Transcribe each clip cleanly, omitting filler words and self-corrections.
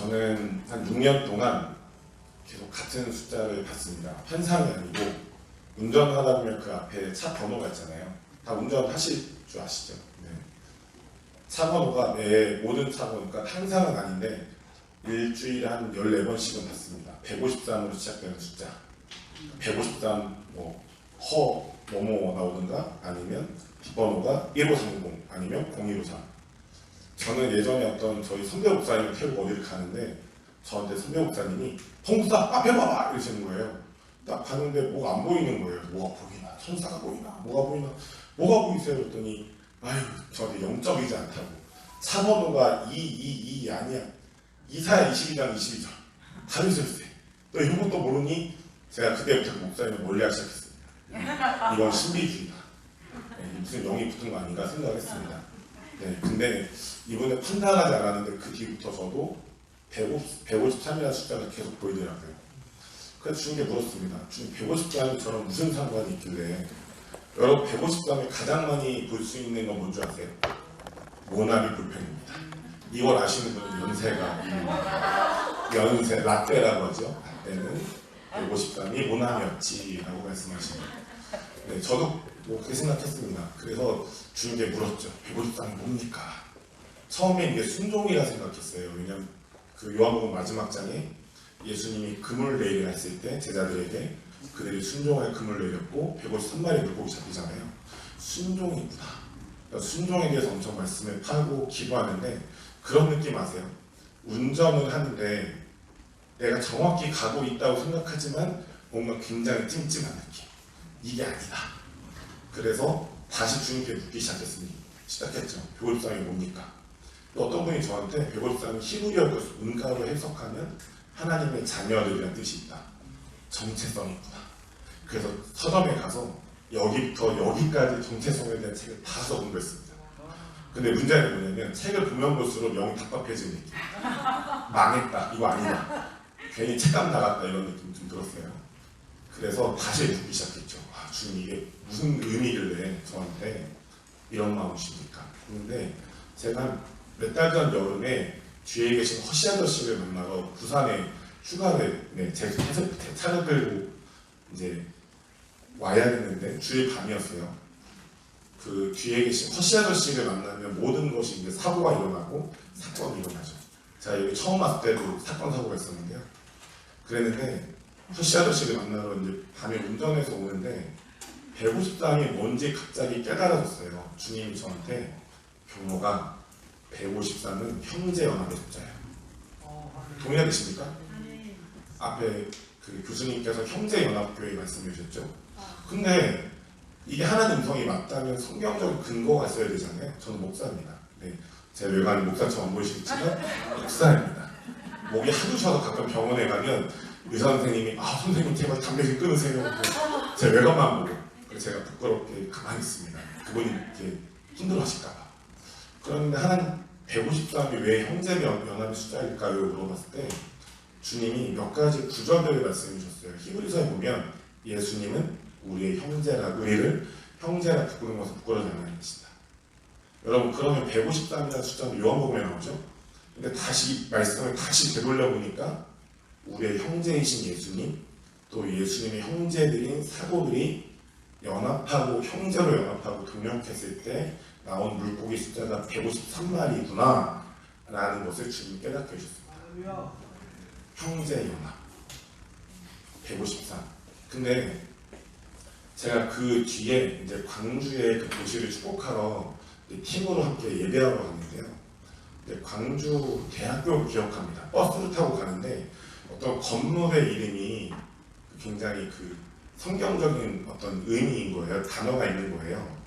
저는 한 6년 동안 계속 같은 숫자를 봤습니다. 환상이 아니고 운전하다 보면 그 앞에 차 번호가 있잖아요. 다 운전하실 줄 아시죠? 네. 차 번호가 내 모든 차 번호가 항상은 아닌데 일주일에 한 14번씩은 봤습니다. 153으로 시작되는 숫자 153 뭐뭐 나오든가 아니면 뒷번호가 1530 아니면 0153. 저는 예전에 어떤 저희 선배 목사님을 태우고 어디를 가는데 저한테 선배 목사님이 홍사 앞에 봐봐 이러시는 거예요. 딱 봤는데 뭐가 안 보이는 거예요. 뭐가 보이나 천사가 보이나 뭐가 보이나 뭐가 보이세요 그랬더니 아유 저한테 영적이지 않다고 차 번호가 222 아니야 24야 22장 22장 다른 소리세 너 이런 것도 모르니 제가 그때부터 목사님을 멀리하기 시작했습니다. 이건 신비주의다. 네, 무슨 영이 붙은 거 아닌가 생각했습니다. 네, 근데 이분은 판단하지 않았는데 그 뒤부터 저도 153이라는 숫자가 계속 보이더라고요. 그래서 주님께 물었습니다. 주님 153이 저랑 무슨 상관이 있길래 여러분 153에 가장 많이 볼 수 있는 건 뭔지 아세요? 모나미 불펜입니다. 이걸 아시는 분은 연세 라떼라고 하죠. 라떼는 153이 모나미였지라고 말씀하십니다. 네, 저도 그렇게 생각했습니다. 그래서 주님께 물었죠. 153이 뭡니까? 처음에 이게 순종이라 생각했어요. 왜냐하면 그 요한복음 마지막 장에 예수님이 금을 내리라 했을 때 제자들에게 그들이 순종할 금을 내렸고 153마리 물고기 잡히잖아요. 순종이구나. 그러니까 순종에 대해서 엄청 말씀을 하고 기도하는데 그런 느낌 아세요? 운전을 하는데 내가 정확히 가고 있다고 생각하지만 뭔가 굉장히 찜찜한 느낌. 이게 아니다. 그래서 다시 주님께 묻기 시작했죠. 153이 뭡니까? 어떤 분이 저한테 153이 히브리어로 은가로 해석하면 하나님의 자녀들이라는 뜻이 있다. 정체성이 있구나. 그래서 서점에 가서 여기부터 여기까지 정체성에 대한 책을 다 공부했습니다. 근데 문제는 뭐냐면 책을 보면 볼수록 영이 답답해지는 느낌. 망했다. 이거 아니다. 괜히 책감 나갔다 이런 느낌 좀 들었어요. 그래서 다시 묻기 시작했죠. 아, 주님 이게 무슨 의미길래 저한테 이런 마음이십니까? 근데 제가 몇 달 전 여름에 뒤에 계신 허시 아저씨를 만나러 부산에 휴가를 제 차를 끌고 이제 와야 했는데 주일 밤이었어요. 그 뒤에 계신 허시 아저씨를 만나면 모든 것이 이제 사고가 일어나고 사건이 일어나죠. 제가 여기 처음 왔을 때도 사건 사고가 있었는데요. 그랬는데 허시 아저씨를 만나러 이제 밤에 운전해서 오는데 153이 뭔지 갑자기 깨달아졌어요. 주님이 저한테 경로가 153은 형제연합의 숫자예요. 동의하십니까? 앞에 그 교수님께서 형제연합교회 말씀해 주셨죠. 근데 이게 하나님 음성이 맞다면 성경적 근거가 있어야 되잖아요. 저는 목사입니다. 네, 제 외관이 목사처럼 안 보이시겠지만 목사입니다. 목이 하도 쉬어서 가끔 병원에 가면 의사 선생님이 선생님 제발 담배 좀 끊으세요. 제 외관만 보고 그래서 제가 부끄럽게 가만히 있습니다. 그분이 이렇게 힘들어하실까봐. 그런데 하나님 153이 왜 형제연합의 숫자일까요? 물어봤을 때 주님이 몇 가지 구절들을 말씀해 주셨어요. 히브리서에 보면 예수님은 우리의 형제라고 우리를 형제라 부르는 것을 부끄러워하지 않으신다. 여러분 그러면 153이라는 숫자는 요한복음에 나오죠? 근데 다시 말씀을 다시 되돌려 보니까 우리의 형제이신 예수님 또 예수님의 형제들인 사도들이 연합하고 형제로 연합하고 동력했을 때 나온 물고기 숫자가 153마리구나 라는 것을 주님이 깨닫게 해주셨습니다. 형제연합 153. 근데 제가 그 뒤에 이제 광주의 그 도시를 축복하러 팀으로 함께 예배하러 갔는데요. 광주 대학교를 기억합니다. 버스를 타고 가는데 어떤 건물의 이름이 굉장히 그 성경적인 어떤 의미인 거예요. 단어가 있는 거예요.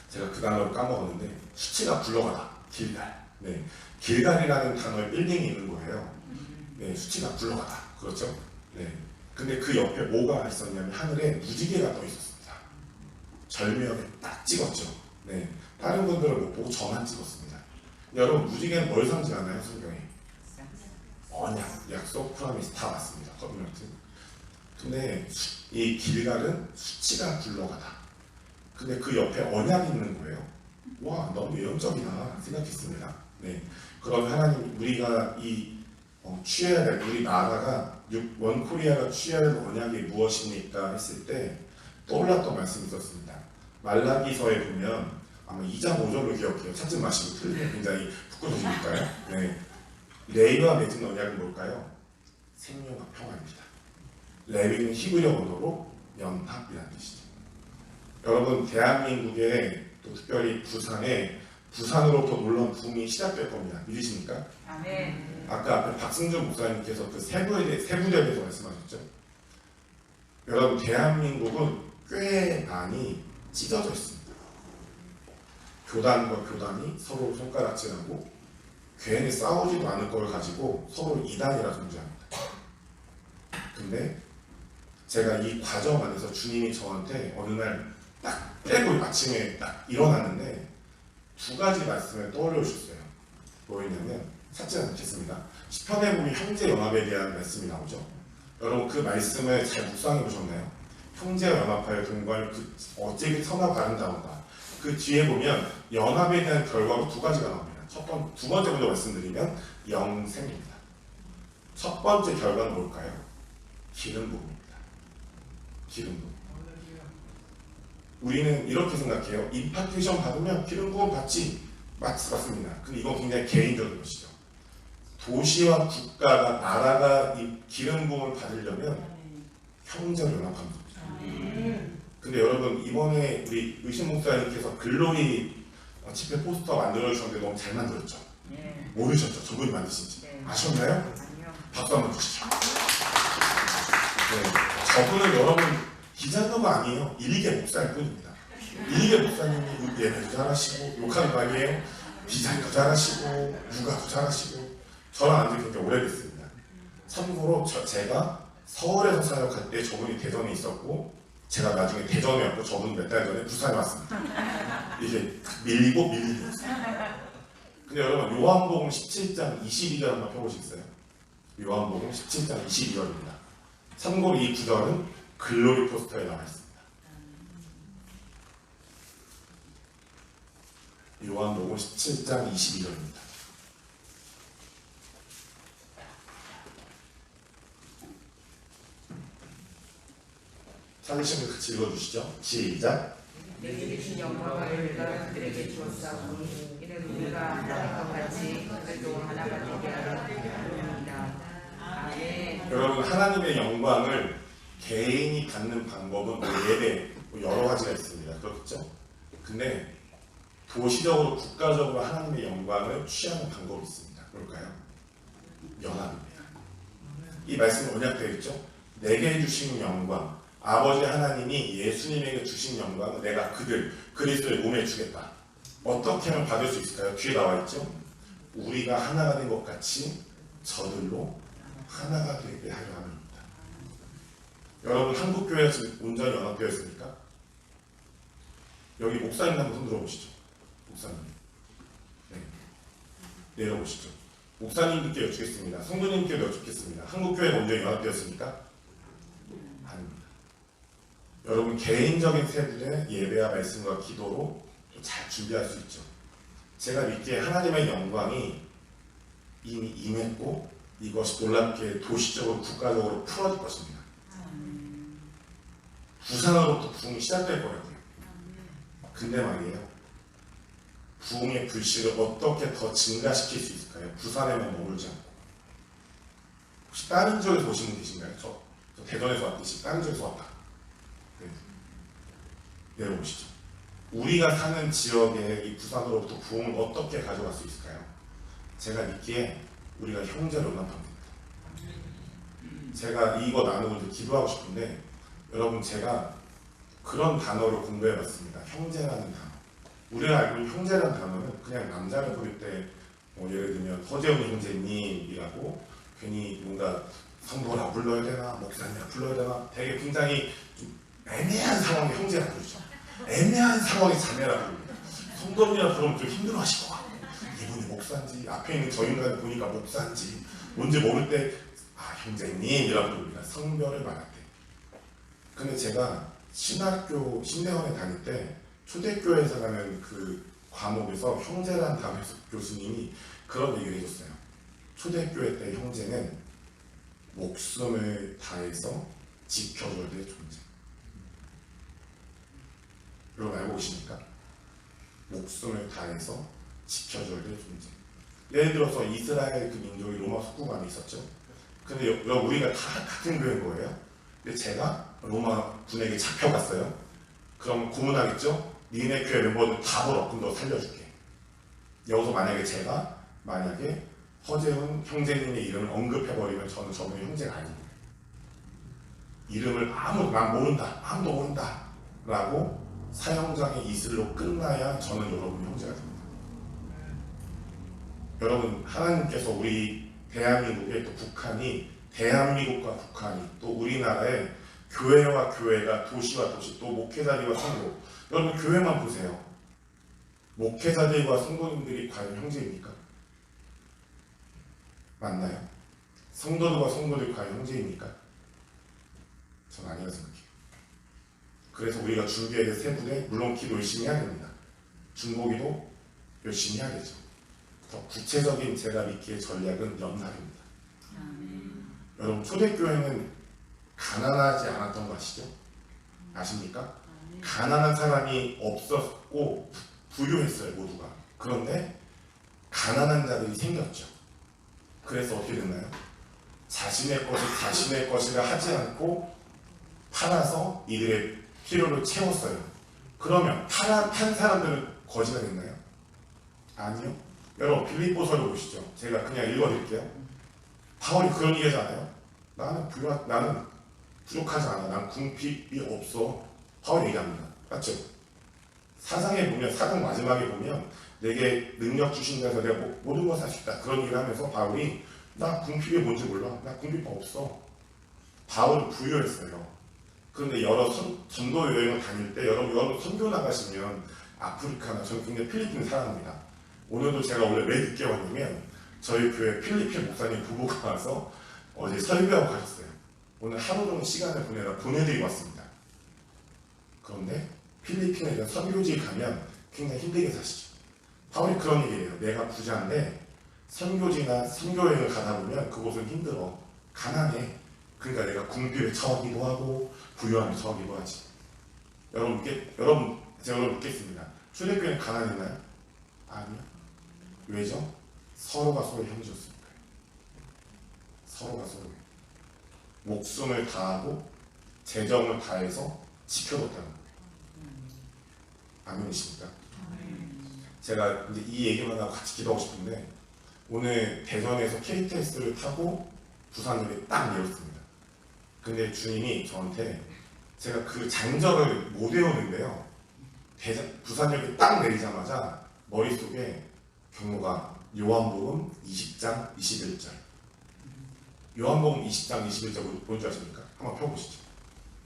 제가 그 단어를 까먹었는데 수치가 굴러가다. 길갈. 네, 길갈이라는 단어의 빌딩이 있는 거예요. 네, 수치가 굴러가다. 그렇죠? 네. 근데 그 옆에 뭐가 있었냐면 하늘에 무지개가 떠 있었습니다. 절묘하게 딱 찍었죠. 네. 다른 분들은 못 보고 저만 찍었습니다. 여러분 무지개는 뭘 상징하나요? 성경에? 언약, 약속, 프라미스 다 맞습니다. 커비넌트. 근데 이 길갈은 수치가 굴러가다. 근데 그 옆에 언약이 있는 거예요. 와, 너무 예언적이다 생각했습니다. 네. 그럼 하나님 우리가 이 취해야 될 우리 나라가 원코리아가 취해야 될 언약이 무엇입니까 했을 때 떠올랐던 말씀이 있었습니다. 말라기서에 보면 아마 2장 5절로 기억해요. 찾지 마시고 틀리면 굉장히 부끄러우니까요. 네. 레위와 맺은 언약은 뭘까요? 생명과 평화입니다. 레위는 히브리어 언어로 연합이라는 뜻이죠. 여러분 대한민국에 또 특별히 부산으로부터 놀라운 부흥이 시작될 겁니다. 믿으십니까? 아멘. 아까 앞에 박승준 목사님께서 그 세부에 대해서 말씀하셨죠. 여러분 대한민국은 꽤 많이 찢어져 있습니다. 교단과 교단이 서로 손가락질하고 괜히 싸우지도 않을 걸 가지고 서로 이단이라 존재합니다. 근데 제가 이 과정 안에서 주님이 저한테 어느 날 딱 깨고 아침에 딱 일어났는데 두 가지 말씀을 떠올려 주셨어요. 뭐였냐면 찾지 않겠습니다. 시편에 보면 형제 연합에 대한 말씀이 나오죠. 여러분 그 말씀을 잘 묵상해 보셨나요? 형제와 연합하여 동거하여 어찌 선하고 아름다운가. 그 뒤에 보면 연합에 대한 결과로 두 가지가 나옵니다. 두 번째 먼저 말씀드리면 영생입니다. 첫 번째 결과는 뭘까요? 기름 부음입니다. 기름 부음. 우리는 이렇게 생각해요. 임파테이션 받으면 기름 부음 받지. 맞습니다. 근데 이건 굉장히 개인적인 것이죠. 도시와 국가가 나라가 이 기름 부음을 받으려면 형제로 연합하는 겁니다. 근데 여러분 이번에 우리 의신 목사님께서 글로리 집회 포스터 만들어 주셨는데 너무 잘 만들었죠. 모르셨죠? 저분이 만드신지 아셨나요? 아니요. 박수 한번 주시죠. 네, 저분은 여러분 기자도가 아니에요. 일개 목사일 뿐입니다. 일개 목사님이 예배도 잘하시고 욕하는 거 아니에요. 디자인도 잘하시고 육아도 잘하시고 저랑 안지 그렇게 오래됐습니다. 참고로 제가 서울에서 사역할 때 저분이 대전에 있었고 제가 나중에 대전에 왔고 저분이 몇 달 전에 부산에 왔습니다. 이게 밀리고 있어요. 근데 여러분 요한복음 17장 22절 한번 펴보시겠어요? 요한복음 17장 22절입니다. 참고로 이 구절은 글로리 포스터에 나와 있습니다. 요한복음 17장 22절입니다. 찾으시면 같이 읽어주시죠. 시작. 내게 주신 영광을 내가 그들에게 주었사오니 이는 우리가 하나님과 같이 그들도 하나가 되게 하려 함이니라. 아멘. 여러분 하나님의 영광을 개인이 갖는 방법은 예배 여러 가지가 있습니다. 그렇죠? 근데 도시적으로 국가적으로 하나님의 영광을 취하는 방법이 있습니다. 뭘까요? 연합입니다. 이 말씀은 언약되어 있죠? 내게 주신 영광, 아버지 하나님이 예수님에게 주신 영광을 내가 그리스도의 몸에 주겠다. 어떻게 하면 받을 수 있을까요? 뒤에 나와 있죠? 우리가 하나가 된 것 같이 저들로 하나가 되게 하려 합니다. 여러분 한국교회가 지금 온전히 연합되어 있습니까? 여기 목사님 한번 손 들어보시죠. 목사님. 네. 내려보시죠. 목사님께 여쭙겠습니다. 성도님께 여쭙겠습니다. 한국교회가 온전히 연합되었습니까? 아닙니다. 여러분 개인적인 세분의 예배와 말씀과 기도로 잘 준비할 수 있죠. 제가 믿기에 하나님의 영광이 이미 임했고 이것이 놀랍게 도시적으로 국가적으로 풀어질 것입니다. 부산으로부터 부흥이 시작될 거라고요. 근데 말이에요. 부흥의 불씨를 어떻게 더 증가시킬 수 있을까요? 부산에만 머물지 않고. 혹시 다른 지역에서 오신 분 계신가요? 저 대전에서 왔듯이 다른 지역에서 왔다. 네. 내려오시죠. 우리가 사는 지역에 이 부산으로부터 부흥을 어떻게 가져갈 수 있을까요? 제가 믿기에 우리가 형제로 연합합니다. 제가 이거 나누고 기도하고 싶은데 여러분 제가 그런 단어를 공부해봤습니다. 형제라는 단어. 우리가 알고 있는 형제라는 단어는 그냥 남자를 부를 때 예를 들면 허재훈 형제님이라고 괜히 뭔가 성도라 불러야 되나 목사님이라 불러야 되나 되게 굉장히 좀 애매한 상황에 형제라 부르죠. 애매한 상황에 자매라 부릅니다. 성도님이라 부르면 좀 힘들어하실 것 같고 이분이 목사인지 앞에 있는 저 인간을 보니까 목사인지 뭔지 모를 때 형제님이라고 부릅니다. 성별을 말할 때. 근데 제가 신학교 신대원에 다닐 때 초대교회에서 가는 그 과목에서 형제라는 단어에서 교수님이 그런 얘기를 해줬어요. 초대교회 때 형제는 목숨을 다해서 지켜줘야 될 존재. 여러분 알고 계십니까? 목숨을 다해서 지켜줘야 될 존재. 예를 들어서 이스라엘 그 민족이 로마 속국 안에 있었죠. 근데 우리가 다 같은 교회인 거예요. 근데 제가 로마 군에게 잡혀갔어요. 그럼 고문하겠죠? 니네 교회 멤버들 다 벌어. 그럼 너 살려줄게. 여기서 만약에 허재훈 형제님의 이름을 언급해버리면 저는 저분의 형제가 아닙니다. 이름을 아무도 모른다 라고 사형장의 이슬로 끝나야 저는 여러분의 형제가 됩니다. 여러분, 하나님께서 우리 대한민국의 또 북한이, 대한민국과 북한이 또 우리나라의 교회와 교회가 도시와 도시, 또 목회자들과 성도, 여러분 교회만 보세요. 목회자들과 성도님들이 과연 형제입니까? 맞나요? 성도들과 성도들이 과연 형제입니까? 저는 아니라고 생각해요. 그래서 우리가 준비해야 될 세 부대, 물론 기도 열심히 해야 됩니다. 중보기도 열심히 해야겠죠. 더 구체적인 제가 믿기의 전략은 연합입니다. 여러분, 초대교회는 가난하지 않았던 거 아시죠? 아십니까? 가난한 사람이 없었고 부유했어요, 모두가. 그런데 가난한 자들이 생겼죠. 그래서 어떻게 됐나요? 자신의 것이 자신의 것이라 하지 않고 팔아서 이들의 필요를 채웠어요. 그러면 판 사람들은 거지가 됐나요? 아니요. 여러분, 빌립보서를 보시죠. 제가 그냥 읽어드릴게요. 바울이 그런 얘기 하잖아요. 나는 부족하지 않아. 난 궁핍이 없어. 바울이 얘기합니다. 맞죠? 사장 마지막에 보면 내게 능력 주신 데서 내가 모든 것을 할 수 있다. 그런 얘기를 하면서 바울이 나 궁핍이 뭔지 몰라. 나 궁핍 없어. 바울은 부유했어요. 그런데 여러 전도 여행을 다닐 때 여러분 선교 나가시면 아프리카나 저는 굉장히 필리핀 사람입니다. 오늘도 제가 원래 왜 늦게 왔냐면 저희 교회 필리핀 목사님 부부가 와서 어제 설교하고 가셨어요. 오늘 하루 종일 시간을 보내드리고 왔습니다. 그런데 필리핀에 대한 선교지에 가면 굉장히 힘들게 사시죠. 바울이 그런 얘기를 해요. 내가 부자인데 선교지나 선교여행을 가다 보면 그곳은 힘들어. 가난해. 그러니까 내가 궁핍에 처하기도 하고 부유함에 처하기도 하지. 제가 묻겠습니다. 초대교회는 가난했나요? 아니요. 왜죠? 서로가 서로의 형제였으니까요. 서로가 서로의 목숨을 다하고 재정을 다해서 지켜뒀다는 거예요. 아멘이십니까? 제가 이제 이 얘기만 하고 같이 기도하고 싶은데 오늘 대전에서 KTX를 타고 부산역에 딱 내렸습니다. 근데 주님이 저한테 제가 그 장절을 못 외우는데요. 부산역에 딱 내리자마자 머릿속에 경로가 요한복음 20장 21절. 요한복음 20장 21절 뭔지 아십니까? 한번 펴보시죠.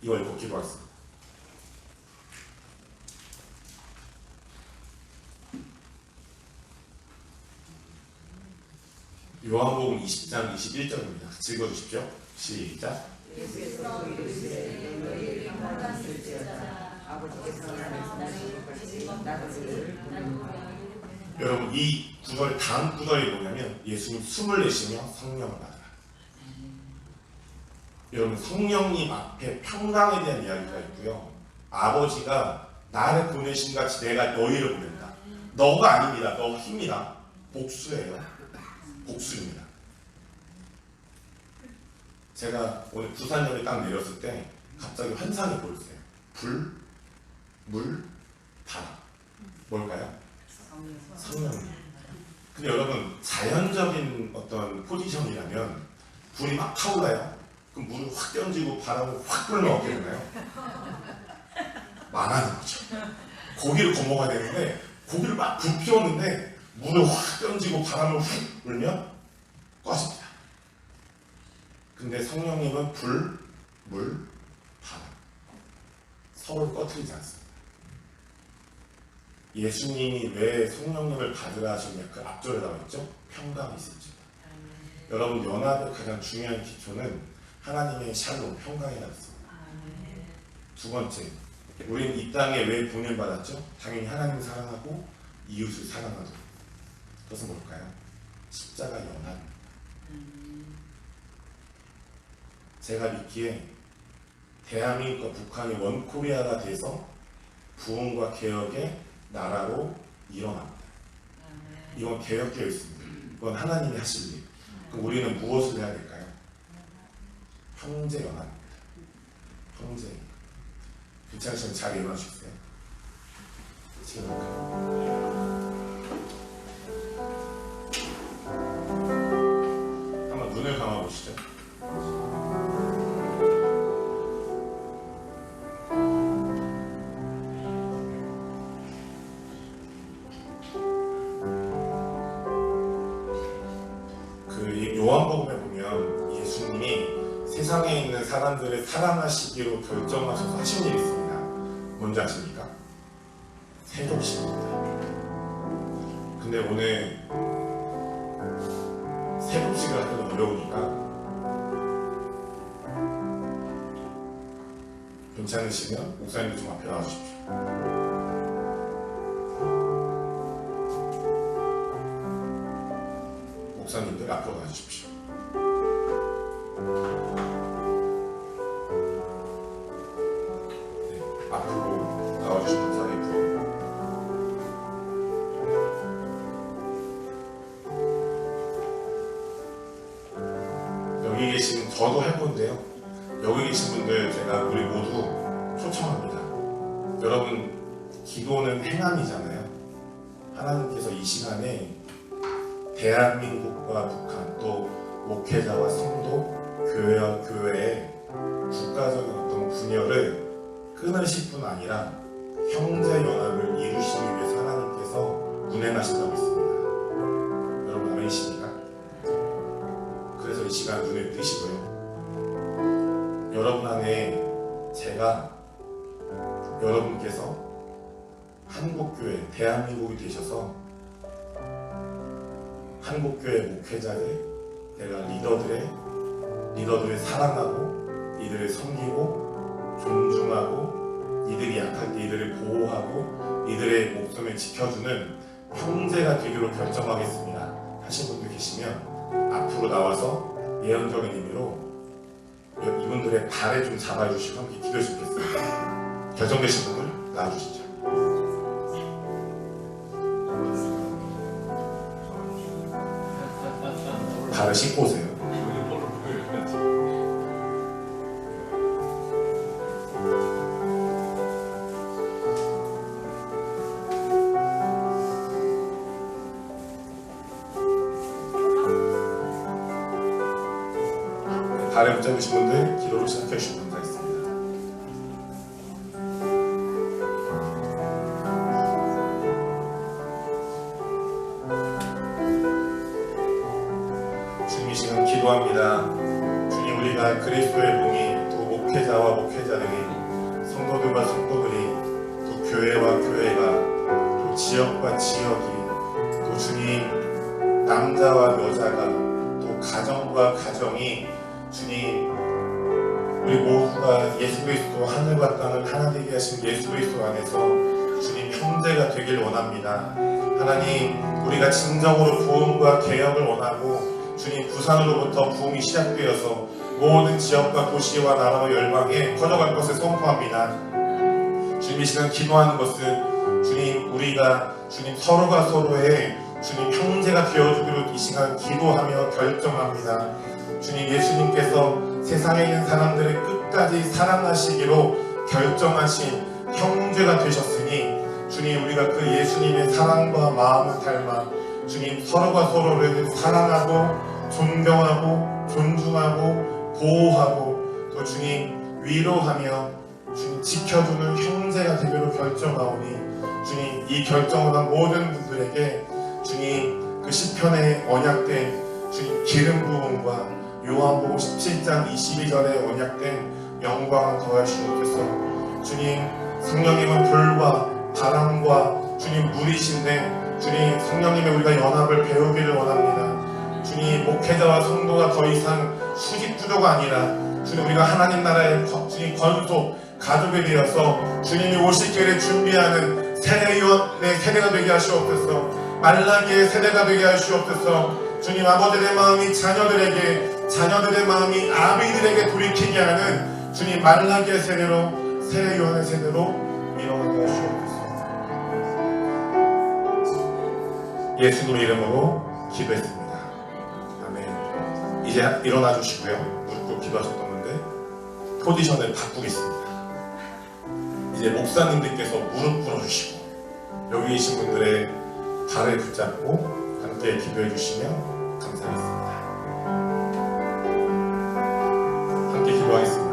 이걸 읽고 기도하겠습니다. 요한복음 20장 21절입니다. 같이 읽어주십시오. 시작. 예수께서 이르시되 너희에게 평강이 있을지어다. 아버지께서 나를 보내신 것이 나도 너희를 보내노라. 여러분, 이 구절 다음 구절이 뭐냐면 예수님 숨을 내쉬며 성령을 받으라. 여러분, 성령님 앞에 평강에 대한 이야기가 있고요. 아버지가 나를 보내신 같이 내가 너희를 보낸다. 너가 아닙니다. 너 힘이다. 복수예요. 복수입니다. 제가 오늘 부산역에 딱 내렸을 때 갑자기 환상이 보였어요. 불, 물, 바람. 뭘까요? 성령. 근데 여러분, 자연적인 어떤 포지션이라면 불이 막 타올라요. 그럼 물을 확 던지고 바람을 확 불면 어떻게 되나요? 망하는 거죠. 고기를 거먹어야 되는데 고기를 막 불 피웠는데 물을 확 던지고 바람을 훅 불면 꺼집니다. 근데 성령님은 불, 물, 바람. 서로를 꺼뜨리지 않습니다. 예수님이 왜 성령님을 받으라 하셨냐? 그 앞절에 나와 있죠? 평강이 있을지어다. 여러분, 연합의 가장 중요한 기초는 하나님의 샬롬, 평강이라고 했습니다. 두 번째, 우리는 이 땅에 왜 보냄 받았죠? 당연히 하나님을 사랑하고 이웃을 사랑하도록. 그것은 뭘까요? 십자가 연합입니다. 제가 믿기에 대한민국과 북한이 원코리아가 돼서 부흥과 개혁의 나라로 일어납니다. 이건 개혁되어 있습니다. 이건 하나님이 하실 일. 그럼 우리는 무엇을 해야 될까요? 형제 연합입니다. 형제. 괜찮으시면 잘 일어나 주세요. 지금 한번 눈을 감아 보시죠. 요한복음에 보면 예수님이 세상에 있는 사람들을 사랑하시기로 결정하셔서 하신 일이 있습니다. 뭔지 아십니까? 세족식입니다. 근데 오늘 세족식을 하기는 어려우니까 괜찮으시면 목사님들 좀 앞에 나와주십시오. 목사님들 앞으로 가주십시오. 네, 앞으로 나와주시면 감사하겠고요. 여기 계신 저도 할 건데요. 여기 계신 분들 제가 우리 모두 초청합니다. 여러분 기도는 행함이잖아요. 하나님께서 이 시간에 대한민국과 북한 또 목회자와 성도, 교회와 교회의 국가적인 어떤 분열을 끊으실 뿐 아니라 형제 연합을 이루시기 위해서 하나님께서 운행하신다고 했습니다. 여러분 아멘이십니까? 그래서 이 시간 눈을 뜨시고요. 여러분 안에 제가 여러분께서 한국교회, 대한민국이 되셔서 한국교회 목회자들, 내가 리더들을 사랑하고 이들을 섬기고 존중하고 이들이 약할 때 이들을 보호하고 이들의 목숨을 지켜주는 형제가 되기로 결정하겠습니다 하신 분들 계시면 앞으로 나와서 예언적인 의미로 이분들의 발을 좀 잡아주시고 함께 기도해 주시겠습니다. 결정되신 분들 나와주시죠. 발을 씻고 오세요. 발을 붙잡으신 분들 기도를 시작해 주시면 감사하겠습니다. 주님 이 시간 기도합니다. 주님 우리가 그리스도의 몸이 또 목회자와 목회자들이 성도들과 성도들이 또 교회와 교회가 또 지역과 지역이 또 주님 남자와 여자가 또 가정과 가정이 주님 우리 모두가 예수 그리스도 하늘과 땅을 하나 되게 하신 예수 그리스도 안에서 주님 형제가 되길 원합니다. 하나님 우리가 진정으로 부흥과 개혁을 원하고 주님 부산으로부터 부흥이 시작되어서 모든 지역과 도시와 나라와 열방에 퍼져갈 것을 선포합니다. 주님 이 시간 기도하는 것은 주님 우리가 주님 서로가 서로의 주님 형제가 되어주기로 이 시간 기도하며 결정합니다. 주님 예수님께서 세상에 있는 사람들을 끝까지 사랑하시기로 결정하신 형제가 되셨으니 주님 우리가 그 예수님의 사랑과 마음을 닮아 주님 서로가 서로를 사랑하고 존경하고 존중하고 보호하고 또 주님 위로하며 주님 지켜주는 형제가 되기로 결정하오니 주님 이 결정을 한 모든 분들에게 주님 그 시편에 언약된 주님 기름 부음과 요한복음 17장 22절에 언약된 영광을 더하시옵소서. 주님 성령님은 불과 바람과 주님 물이신데 주님 성령님의 우리가 연합을 배우기를 원합니다. 주님 목회자와 성도가 더 이상 수직구조가 아니라 주님 우리가 하나님 나라의 주님 권속 가족이 되어서 주님이 오실 길을 준비하는 세대가 되게 하시옵소서. 말라기의 세대가 되게 하시옵소서. 주님, 아버지의 마음이 자녀들에게, 자녀들의 마음이 아비들에게 돌이키게 하는 주님 말라기의 세대로, 새 요한의 세대로 일어나게 하시옵소서. 예수님의 이름으로 기도했습니다. 아멘. 이제 일어나 주시고요. 무릎 꿇고 기도하셨던 건데 포지션을 바꾸겠습니다. 이제 목사님들께서 무릎 꿇어주시고 여기 계신 분들의 발을 붙잡고 함께 기도해 주시면 감사하겠습니다. 함께 기도하겠습니다.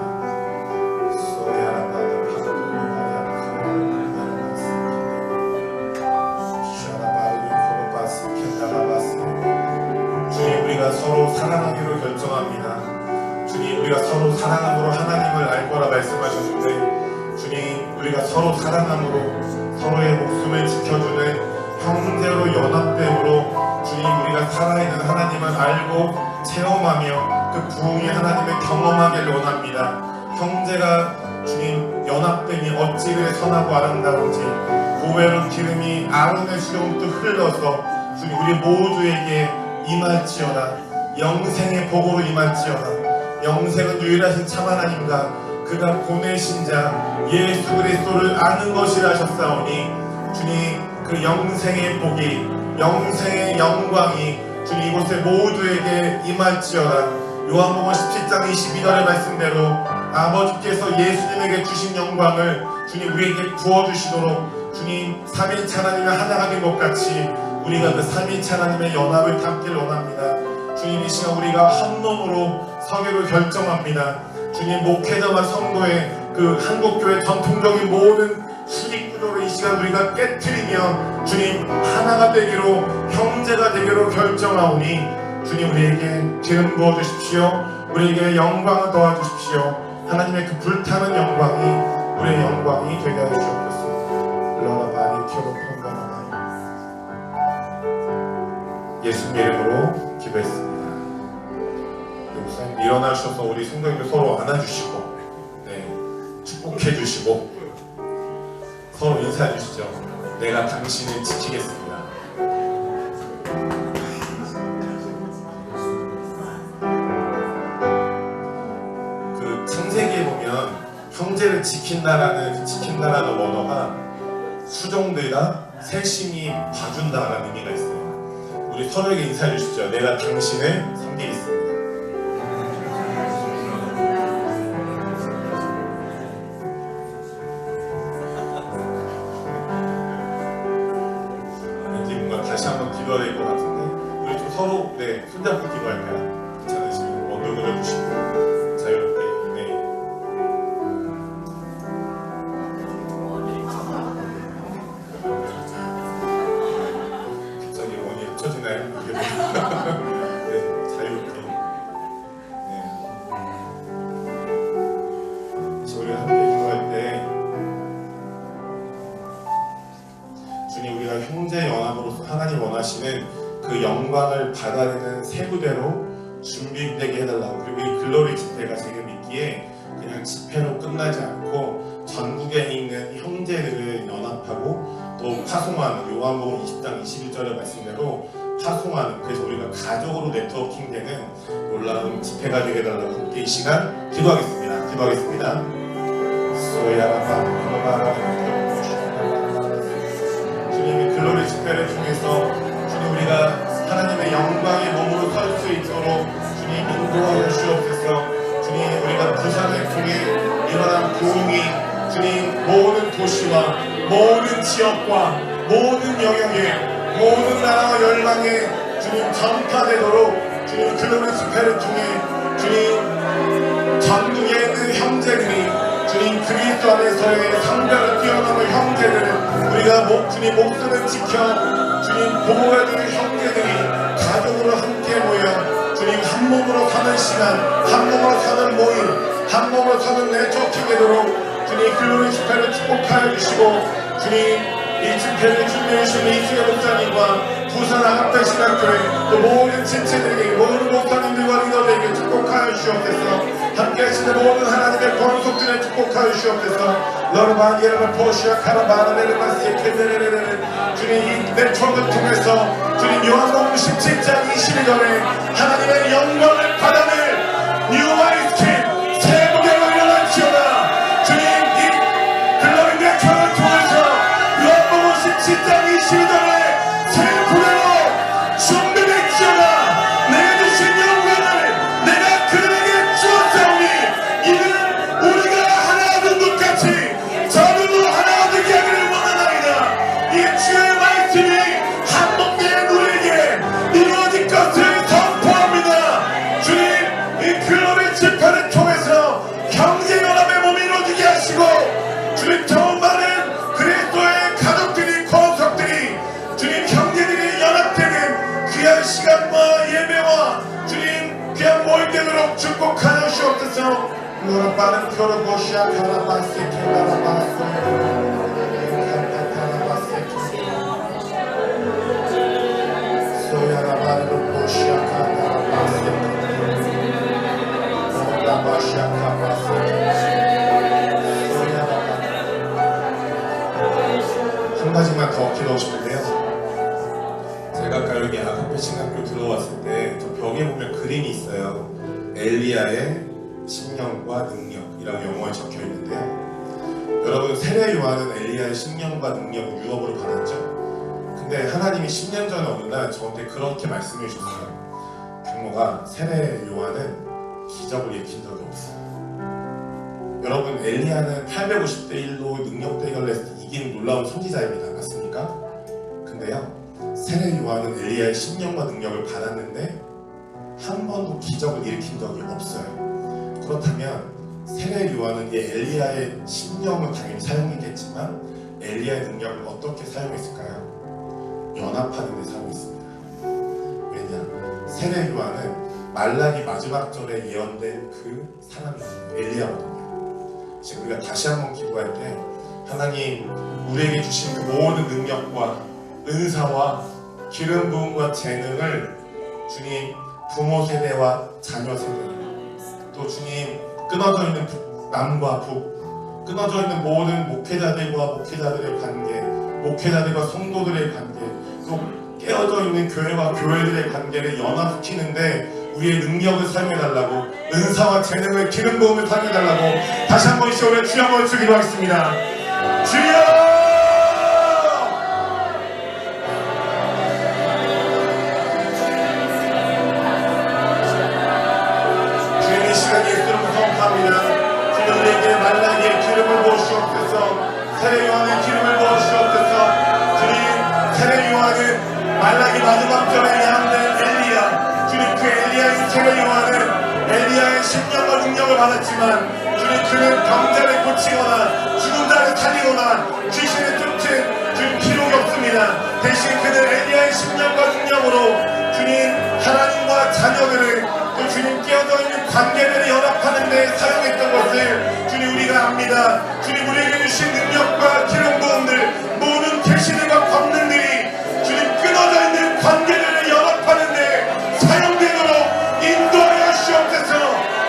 주님, 우리가 서로 사랑하기로 결정합니다. 주님, 우리가 서로 사랑함으로 하나님을 알 거라 말씀하셨는데 주님, 우리가 서로 사랑함으로 서로의 목숨을 지켜주는 형제로 연합됨으로 주님, 우리가 살아있는 하나님을 알고 체험하며 그 부흥의 하나님을 경험하기를 원합니다. 형제가 주님 연합됨이 어찌 그리 선하고 아름다운지 고회로 기름이 아론의 수령부터 흘러서 주님 우리 모두에게 임할지어다. 영생의 복으로 임할지어다. 영생은 유일하신 참 하나님과 그가 보내신 자 예수 그리스도를 아는 것이라 하셨사오니 주님, 그 영생의 복이, 영생의 영광이 주님 이곳에 모두에게 임할지어다. 요한복음 17장 22절의 말씀대로 아버지께서 예수님에게 주신 영광을 주님 우리에게 부어주시도록 주님 삼위일체 하나님의 하나가 된 것 같이 우리가 그 삼위일체 하나님의 연합을 담기를 원합니다. 주님, 이 시간 우리가 한 몸으로 서기로 결정합니다. 주님, 목회자와 성도의 그 한국교회 전통적인 모든 수직구조를 이 시간 우리가 깨트리며 주님 하나가 되기로, 형제가 되기로 결정하오니 주님 우리에게 기름 부어주십시오. 우리에게 영광을 더하주십시오. 하나님의 그 불타는 영광이 우리의 영광이 되게 하시옵소서. 예수님 이름으로 기도했습니다. 목사님 일어나셔서 우리 성도님들 서로 안아주시고 축복해 주시고 서로 인사해 주시죠. 내가 당신을 지키겠습니다. 그 창세기에 보면 형제를 지킨다라는 그 지킨다라는 언어가 수종들과 세심히 봐준다라는 의미가 있어요. 우리 서로에게 인사해 주시죠. 내가 당신을 섬기겠습니다. 왠지 뭔가 다시 한번 기도해야 될 것 같은데 우리 좀 서로 손잡고 기도할까요? 괜찮으시면 언덕을 해주시고 자유롭게 갑자기 원이 합쳐지나요? 자유롭게 우리가 함께 기도할 때 주님 우리가 형제 연합으로서 하나님 원하시는 그 영광을 받아내는 새 무대로 준비되게 해달라고. 그리고 이 글로리 집회가 제가 믿기에 그냥 집회로 끝나지 않고 전국에 있는 형제들을 연합하고 또 파송하는 요한복음 20장 21절의 말씀대로 파송하는, 그래서 우리가 가족으로 네트워킹되는 놀라운 집회가 되게 해달라고 함께 이 시간 기도하겠습니다. 기도하겠습니다. 주님이 글로리 집회를 통해서 주님 우리가 하나님의 영광의 몸으로 설 수 있도록 주님 인도하여 주시옵소서. 주님 우리가 부산을 통해 일어난 부흥이 주님 모든 도시와 모든 지역과 모든 영역에 모든 나라와 열방에 주님 전파되도록 주님 글로리 집회를 통해 주님 전국에 있는 형제들이 주님 그리스도 안에서의 성별을 뛰어넘은 형제들을 우리가 주님 목숨을 지켜 주님 보호해주는 형제들이 가족으로 함께 모여 주님 한 몸으로 사는 시간, 한 몸으로 사는 모임, 한 몸으로 사는 네트워킹 되도록 주님 글로리 집회를 축복하여 주시고 주님 이 집회를 준비해 주신 이수영 목사님과 부산 아합대 신학교회 또 모든 지체들에게 모든 목사님들과 리더들에게 축복하여 주시옵소서. 함께 하시는 모든 하나님의 권속들에 축복하여 주시옵소서. 러르바니엘을 보시아 카라바나레르마 세케데레레레 주님 이 내총을 통해서 주님 요한복음 17장 22절에 하나님의 영광을 받아낼 뉴 와이스킨 새 무대로 일어날지어다. 주님 이 글로리 내총을 통해서 요한복음 17장 22절에 새 무대로 준비될지어다. 내가 주신 영광을 내가 그들에게 주었사오니 이는 우리가 하나 된 것 같이 저들도 하나 되게 하기를 원하나이다. 이 주의 말씀이 한 몸된 우리에게 이루어질 것을 선포합니다. 주님 이 글로리 집회를 통해서 형제연합의 몸이 이루어지게 하시고 주님 더 많은 그리스도의 가족들이 권속들이 주님 형제들이 연합되는 귀한 시간과 예배와 주님 귀한 모임되도록 축복하여 주옵소서. 너는 빠른 표를 보시아 카라바세 켈라라바세 소야라바르 보시아 카라바세 소야라바시아 카라바세 소야라바. 한 가지만 더 기도하고 싶은데요. 제가 아까 여기 아카페 신학교 들어왔을 때 저 벽에 보면 그림이 있어요. 엘리야의 심령과 능력이라고 영어에 적혀 있는데요. 여러분 세례 요한은 엘리야의 심령과 능력을 유업으로 받았죠. 근데 하나님이 10년 전에 어느 날 저한테 그렇게 말씀해 주셨어요. 경모가 세례 요한은 기적을 일으킨 적이 없어요. 여러분 엘리야는 850대 1로 능력 대결을 해서 이긴 놀라운 선지자입니다. 맞습니까? 근데요 세례 요한은 엘리야의 심령과 능력을 받았는데 한 번도 기적을 일으킨 적이 없어요. 그렇다면 세례 요한은 이 엘리야의 심령은 당연히 사용했겠지만 엘리야의 능력을 어떻게 사용했을까요? 연합하는 데 사용했습니다. 왜냐? 세례 요한은 말라기 마지막 절에 예언된 그 사람이거든요. 엘리야거든요. 지금 우리가 다시 한번 기도할 때 하나님 우리에게 주신 그 모든 능력과 은사와 기름 부음과 재능을 주님 부모 세대와 자녀 세대 또 주님 끊어져 있는 남과 북 끊어져 있는 모든 목회자들과 목회자들의 관계 목회자들과 성도들의 관계 또 깨어져 있는 교회와 교회들의 관계를 연합시키는데 우리의 능력을 사용해달라고 은사와 재능을 기름 부음을 사용해달라고 다시 한 번씩 우리 주여 한번 주기로 하겠습니다. 주여! 우리에게 말라기의 기름을 부으시옵소서. 세례 요한의 기름을 부으시옵소서. 주님 세례 요한은 말라기 마지막 절에 예언된 엘리야 주님 그 엘리야의 세례 요한은 엘리야의 심령과 능력을 받았지만 주님 그는 병자를 고치거나 죽은 자를 살리거나 귀신을 쫓은 주님 기록이 없습니다. 대신 그는 엘리야의 심령과 능력으로 주님 하나님과 자녀들을 또 주님 깨어져 있는 관계들을 연합하는 데 사용했던 것을 주님 우리가 압니다. 주님 우리에게 주신 능력과 기름 부음들 모든 계시들과 권능들이 주님 끊어져 있는 관계들을 연합하는 데 사용되도록 인도하여 주시옵소서.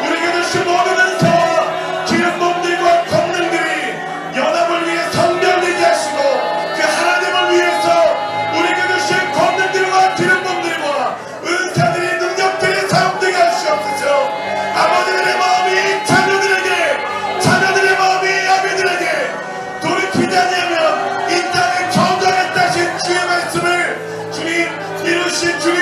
우리에게 주신 모든 은사와 기름 부음들과 권능들이 연합을 위해 성별되게 하시고 그 하나님을 위해서 우리에게 주신 권능들과 기름 부음들과 은사들의 능력들이 사용되게 하시옵소서. 아버지들의 마음이 자녀들의 마음이 아비들에게 돌이키지 아니하면 이 땅에 정정했다신 주의 말씀을 주님 이루신 주님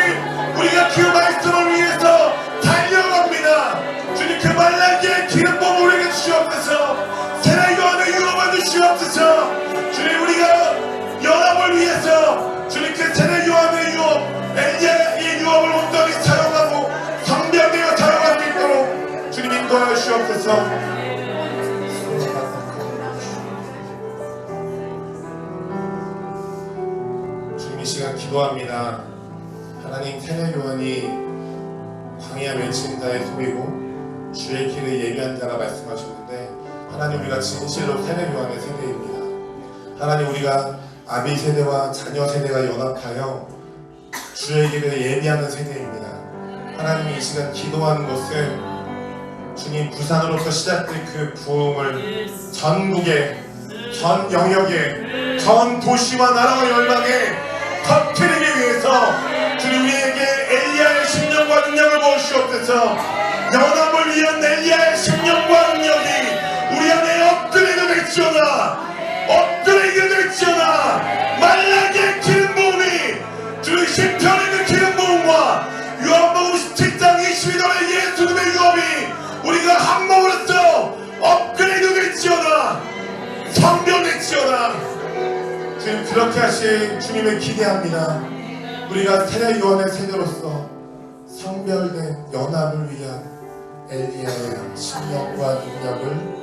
우리가 그 말씀을 위해서 달려갑니다. 주님 그 말라기의 기름 부음을 우리에게 주시옵소서. 세례 요한의 유업을 주시옵소서. 주님 우리가 연합을 위해서 주님 그 세례 요한의 유업 엘리야의 유업을 온전히 사용하고 성별되어 사용할 수 있도록 주님 인도하여 주시옵소서. 주님 이 시간 기도합니다. 하나님 세례 요한이 광야 외치는 자의 소리고 주의 길을 예비한 자라 말씀하셨는데 하나님 우리가 진실로 세례 요한의 세대입니다. 하나님 우리가 아비 세대와 자녀 세대가 연합하여 주의 길을 예비하는 세대입니다. 하나님이 이 시간 기도하는 것은 주님 부산으로부터 시작된 그 부흥을 전국에, 전 영역에, 전 도시와 나라와 열방에 터뜨리기 위해서 주님 우리에게 엘리야의 심령과 능력을 부어주시옵소서. 연합을 위한 엘리야의 심령과 능력이 우리 안에 업그레이드 될지어다. 업그레이드 될지어다. 말라기의 기름 부음이 주의 심편에 있는 기름 부음과 요한복음 17장 22절의 예수님의 유업이 우리가 한 몸으로서 업그레이드 될지어다. 성별될지어다. 주님 그렇게 하신 주님을 기대합니다. 우리가 세례 요한의 세대로서 성별된 연합을 위한 엘리야의 심령과 능력을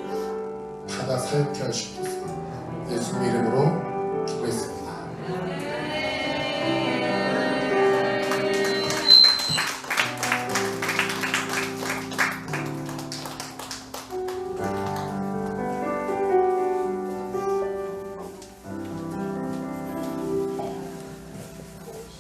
받아 살게 하시옵소서. 예수님 이름으로 기도했습니다.